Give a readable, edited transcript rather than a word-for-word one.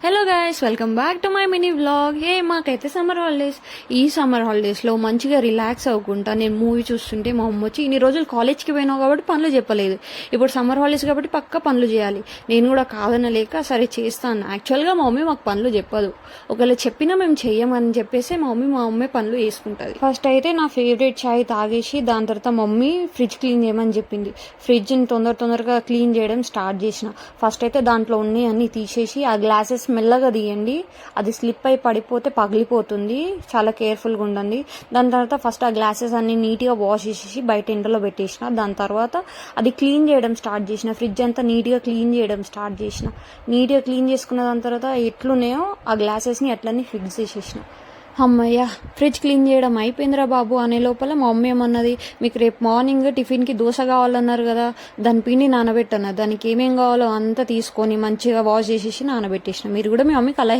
Hello guys, welcome back to my mini vlog. మాకైతే summer holidays. ఈ summer హాలిడేస్లో మంచిగా రిలాక్స్ అవ్వకుండా నేను మూవీ చూస్తుంటే మా అమ్మ వచ్చి ఇన్ని రోజులు కాలేజ్కి పోయినావు కాబట్టి పనులు చెప్పలేదు, ఇప్పుడు సమ్మర్ హాలిడేస్ కాబట్టి పక్క పనులు చేయాలి. నేను కూడా కాదనలేక సరే చేస్తాను. యాక్చువల్గా మా మమ్మీ మాకు పనులు చెప్పదు, ఒకవేళ చెప్పినా మేము చెయ్యమని చెప్పేసి మా మమ్మీ పనులు వేసుకుంటుంది. ఫస్ట్ అయితే నా ఫేవరెట్ చాయ్ తాగేసి దాని తర్వాత మమ్మీ ఫ్రిడ్జ్ క్లీన్ చేయమని చెప్పింది. ఫ్రిడ్జ్ని తొందరగా క్లీన్ చేయడం స్టార్ట్ చేసిన. ఫస్ట్ అయితే దాంట్లో ఉన్నాయి అన్ని తీసేసి ఆ గ్లాసెస్ మెల్లగా తీయండి, అది స్లిప్ అయి పడిపోతే పగిలిపోతుంది, చాలా కేర్ఫుల్గా ఉండండి. దాని తర్వాత ఫస్ట్ ఆ గ్లాసెస్ అన్ని నీట్గా వాష్ చేసేసి బయట ఎండలో పెట్టేసిన. దాని తర్వాత అది క్లీన్ చేయడం స్టార్ట్ చేసిన. ఫ్రిడ్జ్ అంతా నీట్గా క్లీన్ చేయడం స్టార్ట్ చేసిన. నీట్గా క్లీన్ చేసుకున్న దాని తర్వాత ఎట్లున్నాయో ఆ గ్లాసెస్ని అట్లన్నీ ఫిక్స్ చేసేసిన. అమ్మయ్య, ఫ్రిడ్జ్ క్లీన్ చేయడం అయిపోయిందిరా బాబు అనే లోపల మా మమ్మీ ఏమన్నది, మీకు రేపు మార్నింగ్ టిఫిన్కి దోశ కావాలన్నారు కదా, దాని పిండి నానబెట్టను, దానికి ఏమేం కావాలో అంతా తీసుకొని మంచిగా వాష్ చేసేసి నానబెట్టేసిన. మీరు కూడా మీ మమ్మీకి అలా